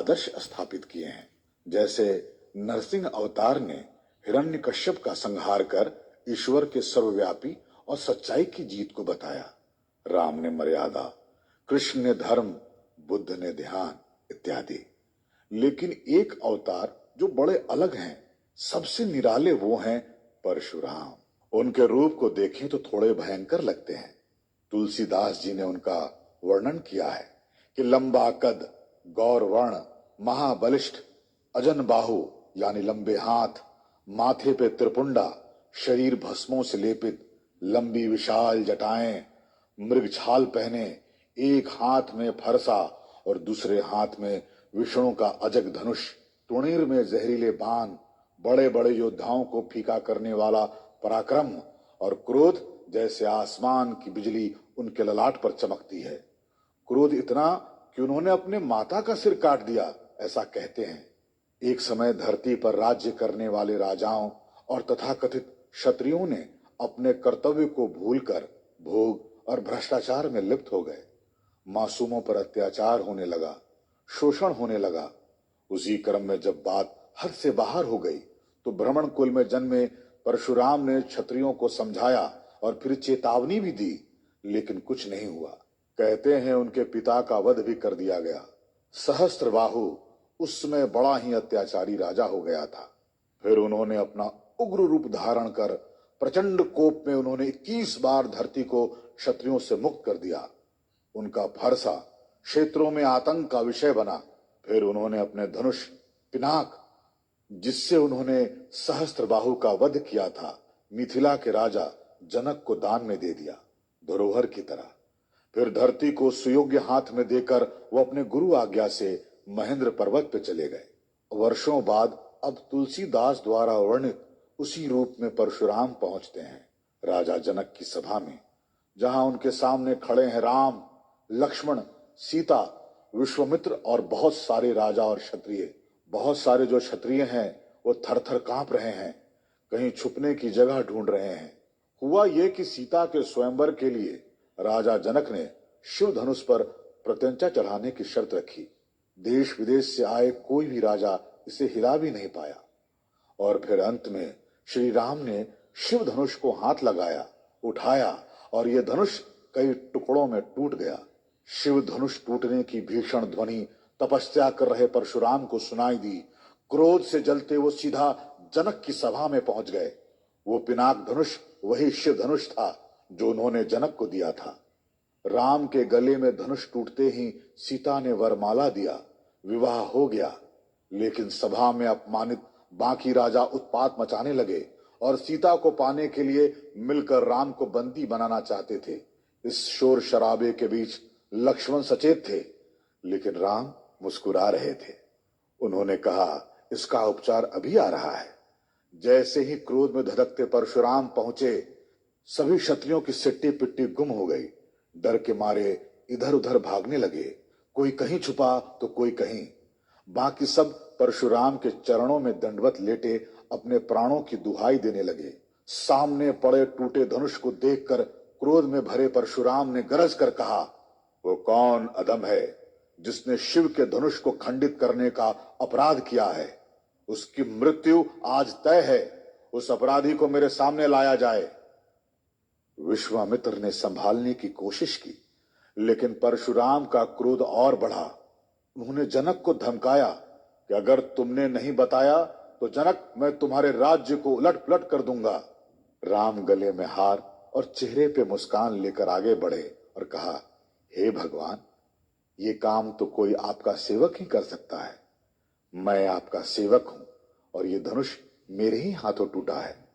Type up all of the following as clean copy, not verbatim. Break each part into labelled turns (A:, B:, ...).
A: आदर्श स्थापित किए हैं। जैसे नरसिंह अवतार ने हिरण्यकश्यप का संहार कर ईश्वर के सर्वव्यापी और सच्चाई की जीत को बताया। राम ने मर्यादा, कृष्ण ने धर्म, बुद्ध ने ध्यान इत्यादि। लेकिन एक अवतार जो बड़े अलग हैं, सबसे निराले वो हैं परशुराम। उनके रूप को देखें तो थोड़े भयंकर लगते हैं। तुलसीदास जी ने उनका वर्णन किया है कि लंबा कद, गौर वर्ण, महाबलिष्ठ, अजन बाहु यानी लंबे हाथ, माथे पे त्रिपुंडा, शरीर भस्मों से लेपित, लंबी विशाल जटाएं, मृगछाल पहने, एक हाथ में फरसा और दूसरे हाथ में विष्णु का अजग धनुष, तुणीर में जहरीले बाण, बड़े बड़े योद्धाओं को फीका करने वाला पराक्रम और क्रोध जैसे आसमान की बिजली उनके ललाट पर चमकती है। क्रोध इतना कि उन्होंने अपने माता का सिर काट दिया, ऐसा कहते हैं। एक समय धरती पर राज्य करने वाले राजाओं और तथाकथित क्षत्रियों ने अपने कर्तव्य को भूलकर भोग और भ्रष्टाचार में लिप्त हो गए। मासूमों पर अत्याचार होने लगा, शोषण होने लगा। उसी क्रम में जब बात हद से बाहर हो गई तो ब्राह्मण कुल में जन्मे परशुराम ने क्षत्रियों को समझाया और फिर चेतावनी भी दी, लेकिन कुछ नहीं हुआ। कहते हैं उनके पिता का वध भी कर दिया गया। सहस्त्रबाहु उस समय बड़ा ही अत्याचारी राजा हो गया था। फिर उन्होंने अपना उग्र रूप धारण कर प्रचंड कोप में उन्होंने 21 बार धरती को क्षत्रियों से मुक्त कर दिया। उनका फरसा क्षेत्रों में आतंक का विषय बना। फिर उन्होंने अपने धनुष पिनाक, जिससे उन्होंने सहस्त्रबाहु का वध किया था, मिथिला के राजा जनक को दान में दे दिया, धरोहर की तरह। फिर धरती को सुयोग्य हाथ में देकर वो अपने गुरु आज्ञा से महेंद्र पर्वत पे चले गए। वर्षों बाद अब तुलसीदास द्वारा वर्णित उसी रूप में परशुराम पहुंचते हैं राजा जनक की सभा में, जहां उनके सामने खड़े हैं राम, लक्ष्मण, सीता, विश्वामित्र और बहुत सारे राजा और क्षत्रिय। बहुत सारे जो क्षत्रिय हैं वो थर-थर कांप रहे हैं, कहीं छुपने की जगह ढूंढ रहे हैं। हुआ ये कि सीता के स्वयंवर के लिए राजा जनक ने शिव धनुष पर प्रत्यंचा चढ़ाने की शर्त रखी। देश विदेश से आए कोई भी राजा इसे हिला भी नहीं पाया। और फिर अंत में श्री राम ने शिव धनुष को हाथ लगाया, उठाया और यह धनुष कई टुकड़ों में टूट गया। शिव धनुष टूटने की भीषण ध्वनि तपस्या कर रहे परशुराम को सुनाई दी। क्रोध से जलते वो सीधा जनक की सभा में पहुंच गए। वो पिनाक धनुष वही शिव धनुष था जो उन्होंने जनक को दिया था। राम के गले में धनुष टूटते ही सीता ने वरमाला दिया, विवाह हो गया। लेकिन सभा में अपमानित बाकी राजा उत्पात मचाने लगे और सीता को पाने के लिए मिलकर राम को बंदी बनाना चाहते थे। इस शोर शराबे के बीच लक्ष्मण सचेत थे, लेकिन राम मुस्कुरा रहे थे। उन्होंने कहा, इसका उपचार अभी आ रहा है। जैसे ही क्रोध में धधकते परशुराम पहुंचे, सभी क्षत्रियों की सिट्टी पिट्टी गुम हो गई। डर के मारे इधर उधर भागने लगे, कोई कहीं छुपा तो कोई कहीं। बाकी सब परशुराम के चरणों में दंडवत लेटे अपने प्राणों की दुहाई देने लगे। सामने पड़े टूटे धनुष को देखकर क्रोध में भरे परशुराम ने गरज कर कहा, वो कौन अधम है जिसने शिव के धनुष को खंडित करने का अपराध किया है? उसकी मृत्यु आज तय है। उस अपराधी को मेरे सामने लाया जाए। विश्वामित्र ने संभालने की कोशिश की, लेकिन परशुराम का क्रोध और बढ़ा। उन्होंने जनक को धमकाया कि अगर तुमने नहीं बताया तो जनक, मैं तुम्हारे राज्य को उलट पुलट कर दूंगा। राम गले में हार और चेहरे पे मुस्कान लेकर आगे बढ़े और कहा, हे भगवान, ये काम तो कोई आपका सेवक ही कर सकता है। मैं आपका सेवक हूं और ये धनुष मेरे ही हाथों टूटा है।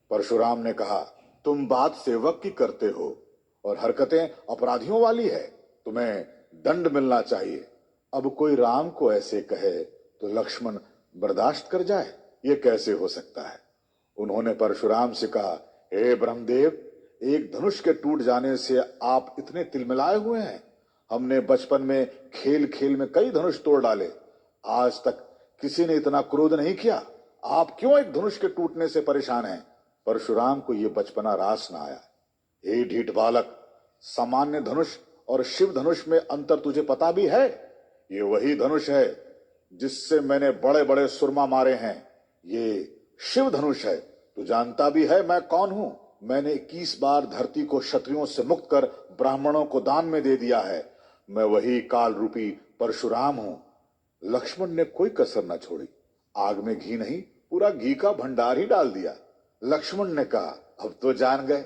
A: परशुराम ने कहा, तुम बात सेवक की करते हो और हरकतें अपराधियों वाली है। तुम्हें दंड मिलना चाहिए। अब कोई राम को ऐसे कहे तो लक्ष्मण बर्दाश्त कर जाए? ये कैसे हो सकता है? उन्होंने परशुराम से कहा, हे ब्रह्मदेव, एक धनुष के टूट जाने से आप इतने तिलमिलाए हुए हैं? हमने बचपन में खेल खेल में कई धनुष तोड़ डाले, आज तक किसी ने इतना क्रोध नहीं किया। आप क्यों एक धनुष के टूटने से परेशान हैं? परशुराम को यह बचपना रास न आया। हे ढीठ बालक, सामान्य धनुष और शिव धनुष में अंतर तुझे पता भी है? ये वही धनुष है जिससे मैंने बड़े बड़े सुरमा मारे हैं, ये शिव धनुष है। तू जानता भी है मैं कौन हूं। मैंने 21 बार धरती को क्षत्रियों से मुक्त कर ब्राह्मणों को दान में दे दिया है। मैं वही काल रूपी परशुराम हूं। लक्ष्मण ने कोई कसर न छोड़ी। आग में घी नहीं, पूरा घी का भंडार ही डाल दिया। लक्ष्मण ने कहा, अब तो जान गए,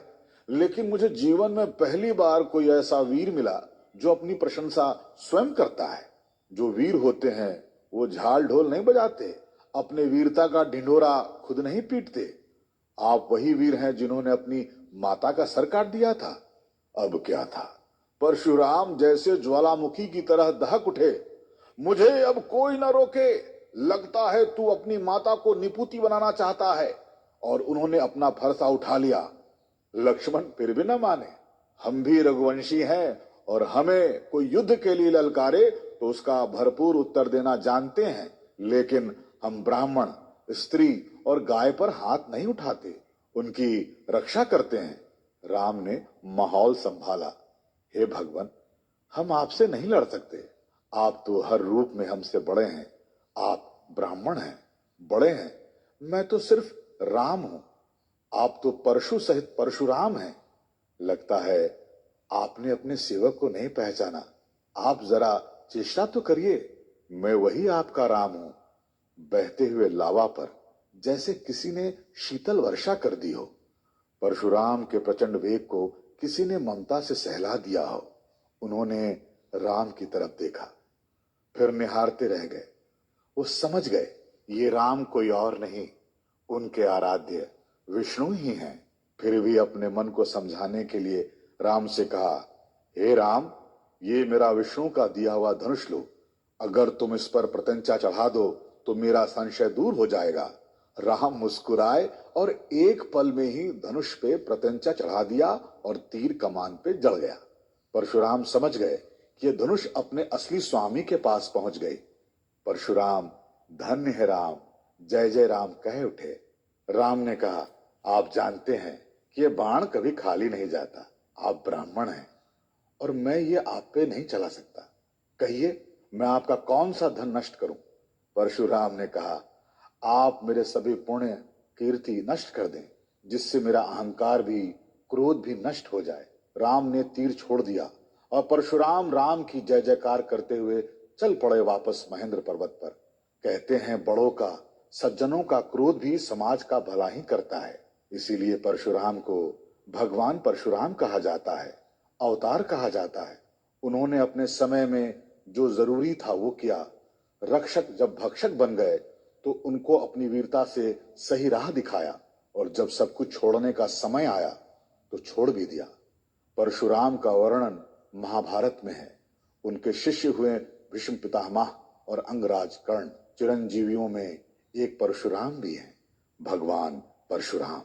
A: लेकिन मुझे जीवन में पहली बार कोई ऐसा वीर मिला जो अपनी प्रशंसा स्वयं करता है। जो वीर होते हैं वो झाल ढोल नहीं बजाते, अपने वीरता का ढिंढोरा खुद नहीं पीटते। आप वही वीर हैं जिन्होंने अपनी माता का सर काट दिया था। अब क्या था, परशुराम जैसे ज्वालामुखी की तरह दहक उठे। मुझे अब कोई न रोके। लगता है तू अपनी माता को निपुती बनाना चाहता है। और उन्होंने अपना फरसा उठा लिया। लक्ष्मण फिर भी न माने। हम भी रघुवंशी हैं और हमें कोई युद्ध के लिए ललकारे तो उसका भरपूर उत्तर देना जानते हैं, लेकिन हम ब्राह्मण, स्त्री और गाय पर हाथ नहीं उठाते, उनकी रक्षा करते हैं। राम ने माहौल संभाला। हे भगवान, हम आपसे नहीं लड़ सकते। आप तो हर रूप में हमसे बड़े हैं। आप ब्राह्मण हैं, बड़े हैं। मैं तो सिर्फ राम हूं। आप तो परशु सहित परशुराम हैं। लगता है आपने अपने सेवक को नहीं पहचाना। आप जरा चेष्टा तो करिए। मैं वही आपका राम हूं। बहते हुए लावा पर जैसे किसी ने शीतल वर्षा कर दी हो। परशुराम के प्रचंड वेग को किसी ने ममता से सहला दिया हो। उन्होंने राम की तरफ देखा, फिर निहारते रह गए। वो समझ गए ये राम कोई और नहीं, उनके आराध्य विष्णु ही हैं। फिर भी अपने मन को समझाने के लिए राम से कहा, हे राम, ये मेरा विष्णु का दिया हुआ धनुष लो। अगर तुम इस पर प्रत्यंचा चढ़ा दो तो मेरा संशय दूर हो जाएगा। राम मुस्कुराए और एक पल में ही धनुष पे प्रत्यंचा चढ़ा दिया और तीर कमान पे जड़ गया। परशुराम समझ गए कि ये धनुष अपने असली स्वामी के पास पहुंच गई। परशुराम, धन्य है राम, जय जय राम कह उठे। राम ने कहा, आप जानते हैं कि ये बाण कभी खाली नहीं जाता। आप ब्राह्मण हैं और मैं ये आप पे नहीं चला सकता। कहिए, मैं आपका कौन सा धन नष्ट करूं? परशुराम ने कहा, आप मेरे सभी पुण्य कीर्ति नष्ट कर दें, जिससे मेरा अहंकार भी, क्रोध भी नष्ट हो जाए। राम ने तीर छोड़ दिया और परशुराम राम की जय जयकार करते हुए चल पड़े वापस महेंद्र पर्वत पर। कहते हैं बड़ों का, सज्जनों का क्रोध भी समाज का भला ही करता है। इसीलिए परशुराम को भगवान परशुराम कहा जाता है, अवतार कहा जाता है। उन्होंने अपने समय में जो जरूरी था वो किया। रक्षक जब भक्षक बन गए तो उनको अपनी वीरता से सही राह दिखाया, और जब सब कुछ छोड़ने का समय आया तो छोड़ भी दिया। परशुराम का वर्णन महाभारत में है। उनके शिष्य हुए भीष्म पितामह और अंगराज कर्ण। चिरंजीवियों में एक परशुराम भी है, भगवान परशुराम।